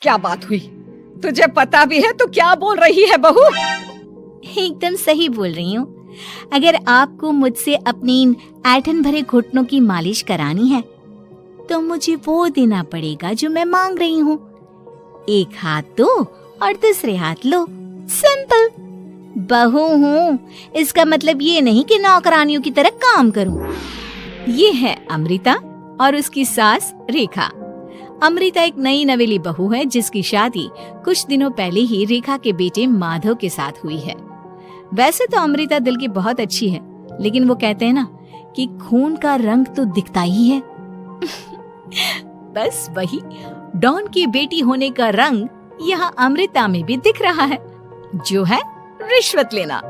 क्या बात हुई? तुझे पता भी है तो क्या बोल रही है बहू? एकदम सही बोल रही हूँ। अगर आपको मुझसे अपनी इन ऐंठन भरे घुटनों की मालिश करानी है तो मुझे वो देना पड़ेगा जो मैं मांग रही हूँ। एक हाथ दो और दूसरे हाथ लो, सिंपल। बहू हूँ, इसका मतलब ये नहीं कि नौकरानियों की तरह काम करूँ। ये है अमृता और उसकी सास रेखा। अमृता एक नई नवेली बहू है जिसकी शादी कुछ दिनों पहले ही रेखा के बेटे माधव के साथ हुई है। वैसे तो अमृता दिल की बहुत अच्छी है, लेकिन वो कहते हैं ना कि खून का रंग तो दिखता ही है। बस वही डॉन की बेटी होने का रंग यहाँ अमृता में भी दिख रहा है, जो है रिश्वत लेना।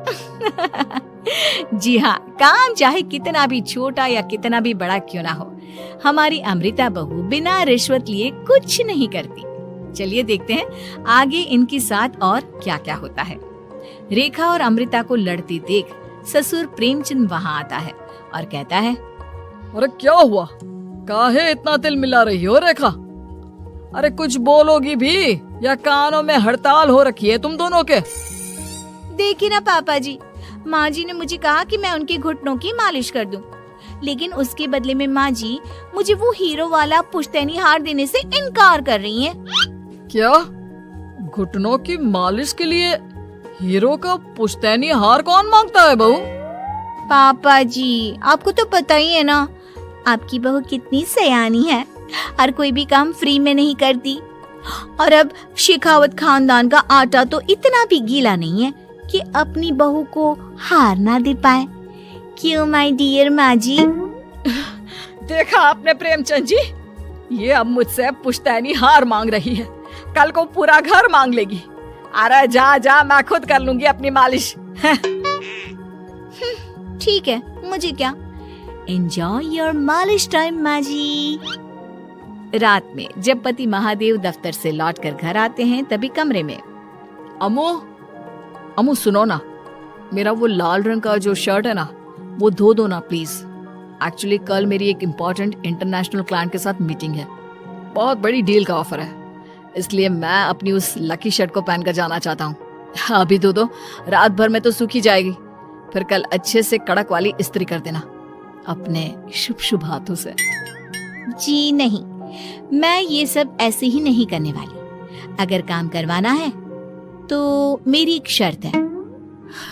जी हाँ, काम चाहे कितना भी छोटा या कितना भी बड़ा क्यों ना हो, हमारी अमृता बहू बिना रिश्वत लिए कुछ नहीं करती। चलिए देखते हैं आगे इनके साथ और क्या क्या होता है। रेखा और अमृता को लड़ती देख ससुर प्रेमचंद वहाँ आता है और कहता है, अरे क्या हुआ? काहे इतना तिल मिला रही हो रेखा? अरे कुछ बोलोगी भी या कानों में हड़ताल हो रखी है तुम दोनों के? देखिए ना पापा जी, माँ जी ने मुझे कहा कि मैं उनके घुटनों की मालिश कर दूं, लेकिन उसके बदले में माँ जी मुझे वो हीरो वाला पुश्तैनी हार देने से इनकार कर रही हैं। क्या? घुटनों की मालिश के लिए हीरो का पुश्तैनी हार कौन मांगता है बहू? पापा जी, आपको तो पता ही है ना, आपकी बहू कितनी सयानी है और कोई भी काम फ्री में नहीं करती। और अब शेखावत खानदान का आटा तो इतना भी गीला नहीं है कि अपनी बहू को हार ना दे पाए। क्यों माय डियर माँ जी? देखा आपने प्रेमचंद जी, ये अब मुझसे पुश्तैनी हार मांग रही है, कल को पूरा घर मांग लेगी। अरे जा जा, मैं खुद कर लूंगी अपनी मालिश। ठीक है, मुझे क्या। एंजॉय योर मालिश टाइम माँ जी। रात में जब पति महादेव दफ्तर से लौटकर घर आते हैं तभी कमरे में, अमू सुनो ना, मेरा वो लाल रंग का जो शर्ट है ना वो धो दो ना प्लीज। एक्चुअली कल मेरी एक इम्पोर्टेंट इंटरनेशनल क्लाइंट के साथ मीटिंग है, बहुत बड़ी डील का ऑफर है, इसलिए मैं अपनी उस लकी शर्ट को पहनकर जाना चाहता हूँ। अभी धो दो, रात भर में तो सूखी जाएगी, फिर कल अच्छे से कड़क वाली इस्त्री कर देना अपने शुभ शुभ हाथों से। जी नहीं, मैं ये सब ऐसे ही नहीं करने वाली। अगर काम करवाना है तो मेरी एक शर्त है।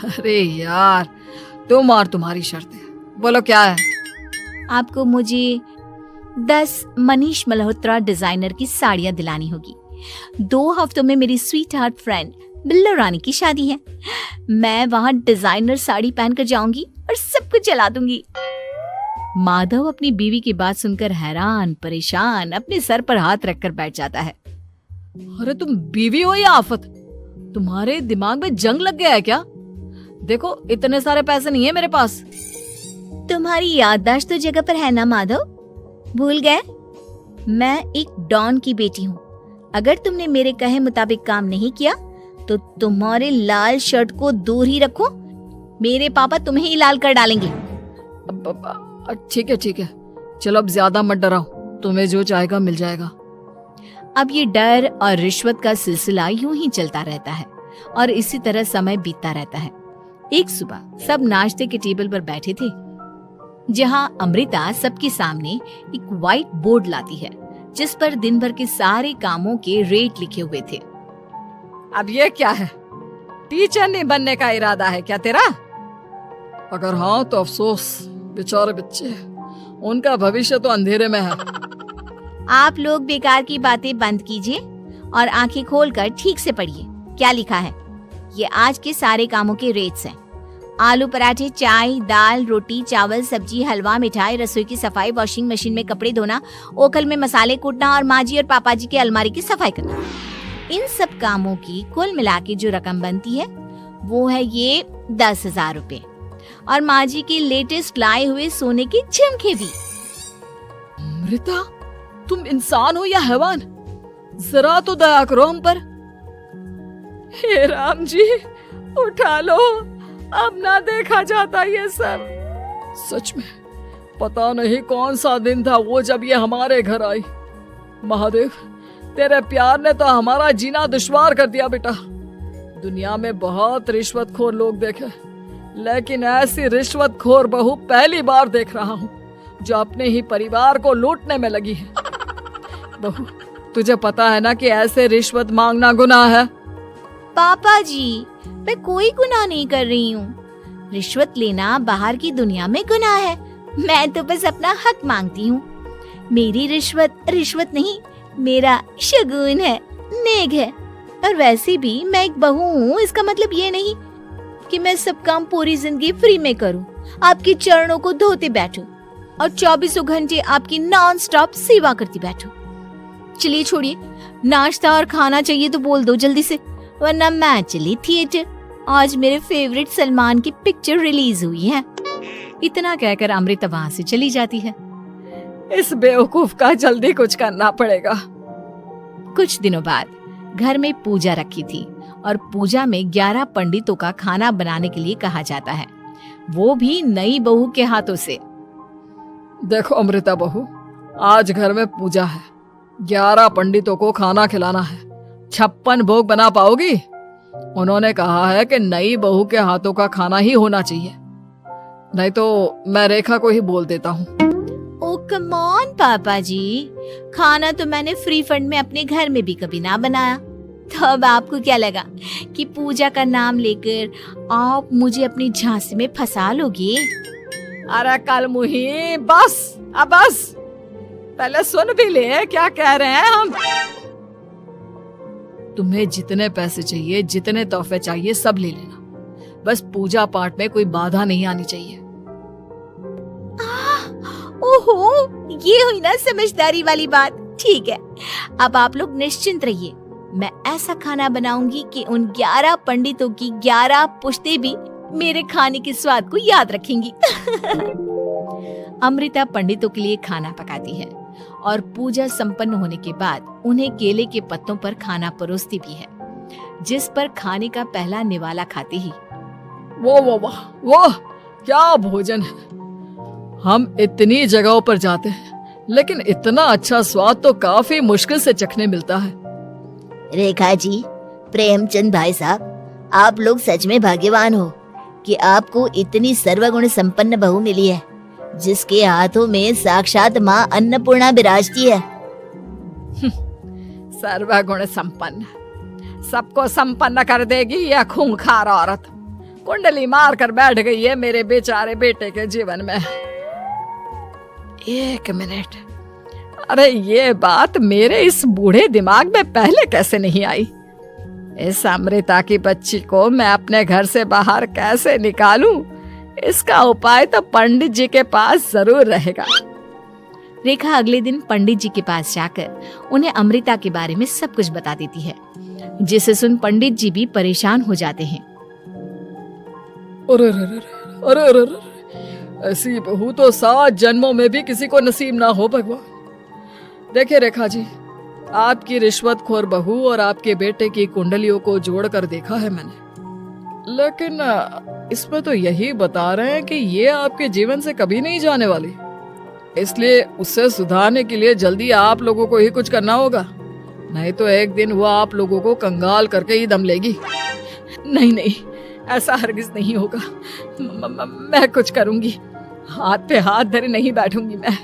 अरे यार, तुम और तुम्हारी शर्तें, बोलो क्या है? आपको मुझे 10 मनीष मल्होत्रा डिजाइनर की साड़ियाँ दिलानी होगी। 2 हफ्तों में मेरी स्वीट हार्ट फ्रेंड बिल्लो रानी की शादी है। मैं वहाँ डिजाइनर साड़ी पहनकर जाऊंगी और सब कुछ जला दूंगी। माधव अपनी बीवी की बात सुनकर हैरान परेशान अपने सर पर हाथ रखकर बैठ जाता है। अरे तुम बीवी हो या आफत? तुम्हारे दिमाग में जंग लग गया है क्या? देखो इतने सारे पैसे नहीं है मेरे पास। तुम्हारी याददाश्त तो जगह पर है ना माधव, भूल गए? मैं एक डॉन की बेटी हूँ। अगर तुमने मेरे कहे मुताबिक काम नहीं किया तो तुम्हारे लाल शर्ट को दूर ही रखो, मेरे पापा तुम्हें ही लाल कर डालेंगे। ठीक है, चलो अब ज्यादा मत डराओ, तुम्हें जो चाहेगा मिल जाएगा। अब ये डर और रिश्वत का सिलसिला यूं ही चलता रहता है और इसी तरह समय बीतता रहता है। एक सुबह सब नाश्ते के टेबल पर बैठे थे, जहां अमृता सबके सामने एक व्हाइट बोर्ड लाती है जिस पर दिन भर के सारे कामों के रेट लिखे हुए थे। अब ये क्या है? टीचर नहीं बनने का इरादा है क्या तेरा? अगर हाँ तो अफसोस, बेचारे बच्चे, उनका भविष्य तो अंधेरे में है। आप लोग बेकार की बातें बंद कीजिए और आंखें खोलकर ठीक से पढ़िए क्या लिखा है। ये आज के सारे कामों के रेट्स हैं। आलू पराठे, चाय, दाल, रोटी, चावल, सब्जी, हलवा, मिठाई, रसोई की सफाई, वॉशिंग मशीन में कपड़े धोना, ओखल में मसाले कूटना और माँ जी और पापा जी के अलमारी की सफाई करना। इन सब कामों की कुल मिला के जो रकम बनती है वो है ये 10,000 रुपए और माँ जी के लेटेस्ट लाए हुए सोने के झुमके भी। अमृता, तुम इंसान हो या हैवान? जरा तो दया करो हम पर। हे राम जी, उठा लो, अब ना देखा जाता ये सब। सच में पता नहीं कौन सा दिन था वो जब ये हमारे घर आई। महादेव, तेरे प्यार ने तो हमारा जीना दुश्वार कर दिया बेटा। दुनिया में बहुत रिश्वतखोर लोग देखे, लेकिन ऐसी रिश्वतखोर बहू पहली बार देख रहा हूँ जो अपने ही परिवार को लूटने में लगी है। बहू, तुझे पता है ना कि ऐसे रिश्वत मांगना गुनाह है। पापा जी, मैं कोई गुनाह नहीं कर रही हूँ। रिश्वत लेना बाहर की दुनिया में गुनाह है। मैं तो बस अपना हक मांगती हूँ। मेरी रिश्वत रिश्वत नहीं, मेरा शगुन है, नेक है। और वैसे भी मैं एक बहू हूँ, इसका मतलब ये नहीं कि मैं सब काम पूरी जिंदगी फ्री में करूँ, आपके चरणों को धोते बैठूं और 24 घंटे आपकी नॉन स्टॉप सेवा करती बैठूं। चलिए छोड़िए, नाश्ता और खाना चाहिए तो बोल दो जल्दी से, वरना मैं चली थिएटर। आज मेरे फेवरेट सलमान की पिक्चर रिलीज हुई है। इतना कहकर अमृता वहाँ से चली जाती है। इस बेवकूफ का जल्दी कुछ करना पड़ेगा। कुछ दिनों बाद घर में पूजा रखी थी और पूजा में 11 पंडितों का खाना बनाने के लिए कहा जाता है, वो भी नई बहू के हाथों से। देखो अमृता बहू, आज घर में पूजा है, 11 पंडितों को खाना खिलाना है। 56 भोग बना पाओगी? उन्होंने कहा है कि नई बहू के हाथों का खाना ही होना चाहिए, नहीं तो मैं रेखा को ही बोल देता हूँ। ओ कम ऑन पापा जी, खाना तो मैंने फ्री फंड में अपने घर में भी कभी ना बनाया, तो अब आपको क्या लगा कि पूजा का नाम लेकर आप मुझे अपनी झांसी में फंसा लोगे? अरे कल मुही, बस अब बस, पहले सुन भी ले क्या कह रहे हैं हम। तुम्हें जितने पैसे चाहिए, जितने तोहफे चाहिए, सब ले लेना, बस पूजा पाठ में कोई बाधा नहीं आनी चाहिए। ओहो, ये हुई ना समझदारी वाली बात। ठीक है, अब आप लोग निश्चिंत रहिए, मैं ऐसा खाना बनाऊंगी कि उन 11 पंडितों की 11 पुश्तें भी मेरे खाने के स्वाद को याद रखेंगी। अमृता पंडितों के लिए खाना पकाती है और पूजा संपन्न होने के बाद उन्हें केले के पत्तों पर खाना परोसती भी है, जिस पर खाने का पहला निवाला खाते ही वो क्या भोजन है। हम इतनी जगहों पर जाते हैं, लेकिन इतना अच्छा स्वाद तो काफी मुश्किल से चखने मिलता है। रेखा जी, प्रेमचंद भाई साहब, आप लोग सच में भाग्यवान हो कि आपको इतनी सर्वगुण संपन्न बहू मिली है, जिसके हाथों में साक्षात माँ अन्नपूर्णा विराजती है। सर्वगुण संपन्न, सबको संपन्न कर देगी यह खूंखार औरत। कुंडली मार कर बैठ गई है मेरे बेचारे बेटे के जीवन में। एक मिनट, अरे ये बात मेरे इस बूढ़े दिमाग में पहले कैसे नहीं आई? इस अमृता की बच्ची को मैं अपने घर से बाहर कैसे निकालूं? इसका उपाय तो पंडित जी के पास जरूर रहेगा। रेखा अगले दिन पंडित जी के पास जाकर उन्हें अमृता के बारे में सब कुछ बता देती है, जिसे सुन पंडित जी भी परेशान हो जाते हैं। अरे, ऐसी बहू तो 7 जन्मों में भी किसी को नसीब ना हो भगवान। देखिए रेखा जी, आपकी रिश्वतखोर बहू और आपके बेटे की कुंडलियों को जोड़कर देखा है मैंने, लेकिन इसमें तो यही बता रहे हैं कि ये आपके जीवन से कभी नहीं जाने वाली। इसलिए उसे सुधारने के लिए जल्दी आप लोगों को ही कुछ करना होगा, नहीं तो एक दिन वो आप लोगों को कंगाल करके ही दम लेगी। नहीं, ऐसा हरगिज नहीं होगा। मैं कुछ करूंगी, हाथ पे हाथ धरे नहीं बैठूंगी मैं।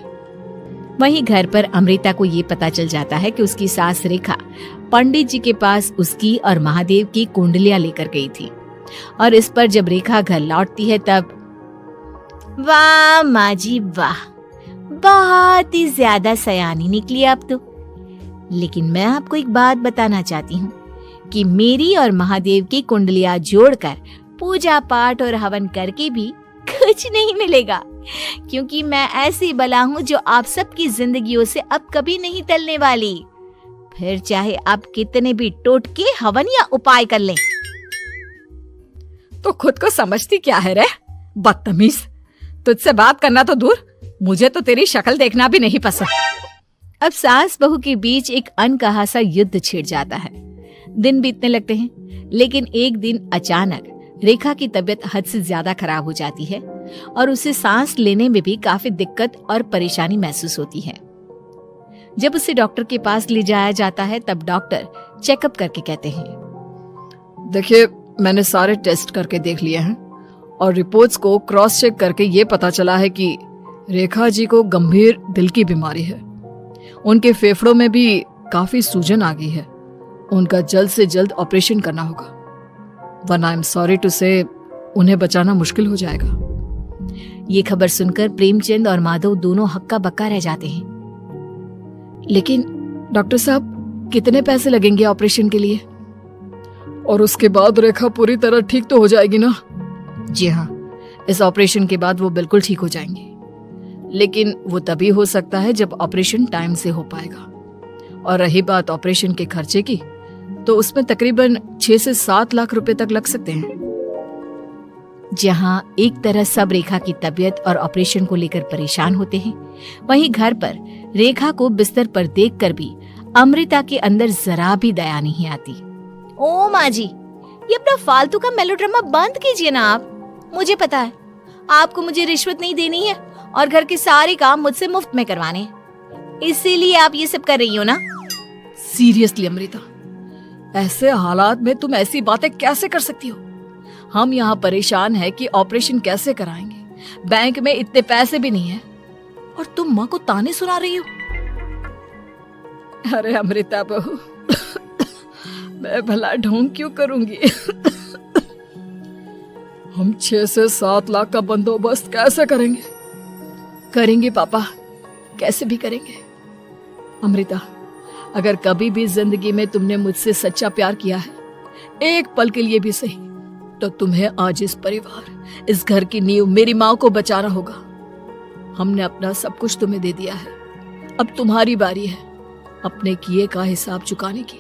वहीं घर पर अमृता को ये पता चल जाता है कि उसकी सास रेखा पंडित जी के पास उसकी और महादेव की कुंडलियां लेकर गई थी, और इस पर जब रेखा घर लौटती है तब वाह माँ जी वाह, बहुत ही ज्यादा सयानी निकली आप तो। लेकिन मैं आपको एक बात बताना चाहती हूँ कि मेरी और महादेव की कुंडलियां जोड़कर पूजा पाठ और हवन करके भी कुछ नहीं मिलेगा, क्योंकि मैं ऐसी बला हूँ जो आप सबकी जिंदगियों से अब कभी नहीं टलने वाली, फिर चाहे आप कितने भी टोटके हवन या उपाय कर लें। तो खुद को समझती क्या है रे बदतमीज, तुझसे बात करना तो दूर, मुझे तो तेरी शक्ल देखना भी नहीं पसंद। अब सास बहू के बीच एक अनकहा सा युद्ध छिड़ जाता है। दिन बीतने लगते हैं, लेकिन एक दिन अचानक रेखा की तबीयत हद से ज्यादा खराब हो जाती है और उसे सांस लेने में भी काफी दिक्कत और परेशानी महसूस होती है। जब उसे डॉक्टर के पास ले जाया जाता है तब डॉक्टर चेकअप करके कहते हैं, देखिए, मैंने सारे टेस्ट करके देख लिए हैं और रिपोर्ट्स को क्रॉस चेक करके ये पता चला है कि रेखा जी को गंभीर दिल की बीमारी है। उनके फेफड़ों में भी काफी सूजन आ गई है। उनका जल्द से जल्द ऑपरेशन करना होगा, वरना आई एम सॉरी टू से उन्हें बचाना मुश्किल हो जाएगा। ये खबर सुनकर प्रेमचंद और माधव दोनों हक्का बक्का रह जाते हैं। लेकिन डॉक्टर साहब, कितने पैसे लगेंगे ऑपरेशन के लिए? और उसके बाद रेखा पूरी तरह ठीक तो हो जाएगी ना? जी हाँ, इस ऑपरेशन के बाद वो बिल्कुल ठीक हो जाएंगे, लेकिन वो तभी हो सकता है जब ऑपरेशन टाइम से हो पाएगा। और रही बात ऑपरेशन के खर्चे की, तो उसमें तकरीबन 6 से 7 लाख रुपए तक लग सकते हैं। जहां एक तरह सब रेखा की तबीयत और ऑपरेशन को लेकर परेशान होते हैं, वहीं घर पर रेखा को बिस्तर पर देखकर भी अमृता के अंदर जरा भी दया नहीं आती। ओ माँ जी, ये अपना फालतू का मेलोड्रामा बंद कीजिए ना आप। मुझे पता है आपको मुझे रिश्वत नहीं देनी है और घर के सारे काम मुझसे मुफ्त में करवाने हैं, इसीलिए आप ये सब कर रही हो ना। सीरियसली अमृता, ऐसे हालात में तुम ऐसी बातें कैसे कर सकती हो? हम यहाँ परेशान हैं कि ऑपरेशन कैसे कराएंगे, बैंक में इतने पैसे भी नहीं है, और तुम माँ को ताने सुना रही हो। अरे अमृता बहू, मैं भला ढोंग क्यों करूंगी? हम 6 से 7 लाख का बंदोबस्त कैसे करेंगे? करेंगे पापा, कैसे भी करेंगे। अमृता, अगर कभी भी जिंदगी में तुमने मुझसे सच्चा प्यार किया है, एक पल के लिए भी सही, तो तुम्हें आज इस परिवार, इस घर की नींव, मेरी माँ को बचाना होगा। हमने अपना सब कुछ तुम्हें दे दिया है, अब तुम्हारी बारी है अपने किए का हिसाब चुकाने की।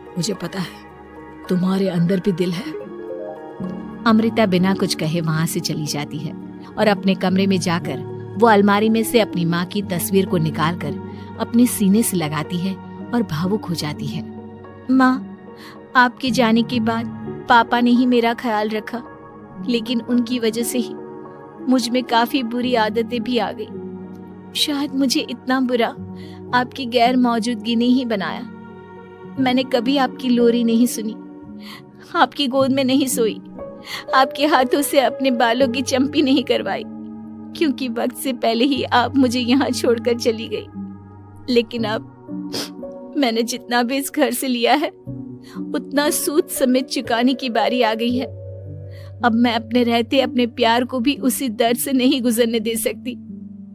मुझे पता है तुम्हारे अंदर भी दिल है। अमृता बिना कुछ कहे वहां से चली जाती है और अपने कमरे में जाकर वो अलमारी में से अपनी माँ की तस्वीर को निकालकर अपने सीने से लगाती है और भावुक हो जाती है। माँ, आपके जाने के बाद पापा ने ही मेरा ख्याल रखा, लेकिन उनकी वजह से ही मुझ में काफी बुरी आदतें भी आ गई। शायद मुझे इतना बुरा आपकी गैर मौजूदगी ने ही बनाया। मैंने कभी आपकी लोरी नहीं सुनी, आपकी गोद में नहीं सोई, आपके हाथों से अपने बालों की चंपी नहीं करवाई, क्योंकि वक्त से पहले ही आप मुझे यहाँ छोड़कर चली गई। लेकिन अब मैंने जितना भी इस घर से लिया है, उतना सूद समेत चुकाने की बारी आ गई है। अब मैं अपने रहते अपने प्यार को भी उसी दर्द से नहीं गुजरने दे सकती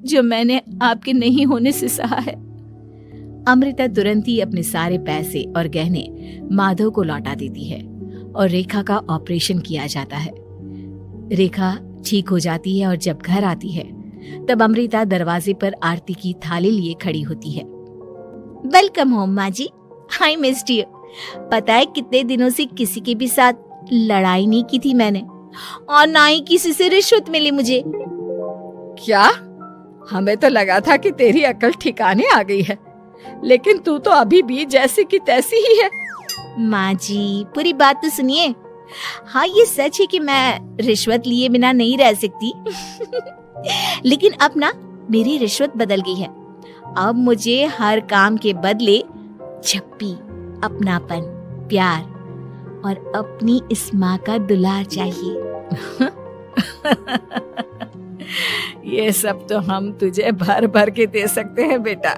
जो मैंने आपके नहीं होने से सहा है। अमृता तुरंत ही अपने सारे पैसे और गहने माधव को लौटा देती है और रेखा का ऑपरेशन किया जाता है। रेखा ठीक हो जाती है और जब घर आती है तब अमृता दरवाजे पर आरती की थाली लिए खड़ी होती है। वेलकम होम माँ जी, आई मिस्ड यू। पता है कितने दिनों से किसी के भी साथ लड़ाई नहीं की थी मैंने, और ना ही किसी से रिश्वत मिली मुझे। क्या? हमें तो लगा था कि तेरी अकल ठिकाने आ गई है, लेकिन तू तो अभी भी जैसी की तैसी ही है। माँ जी, पूरी बात तो सुनिए। हाँ, ये सच है कि मैं रिश्वत लिए बिना नहीं रह सकती। लेकिन अब ना मेरी रिश्वत बदल गई है। अब मुझे हर काम के बदले छप्पी, अपनापन, प्यार और अपनी इस माँ का दुलार चाहिए। ये सब तो हम तुझे भर भर के दे सकते हैं बेटा।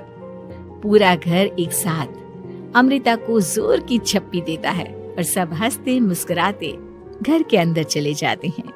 पूरा घर एक साथ अमृता को जोर की छप्पी देता है और सब हंसते मुस्कुराते घर के अंदर चले जाते हैं।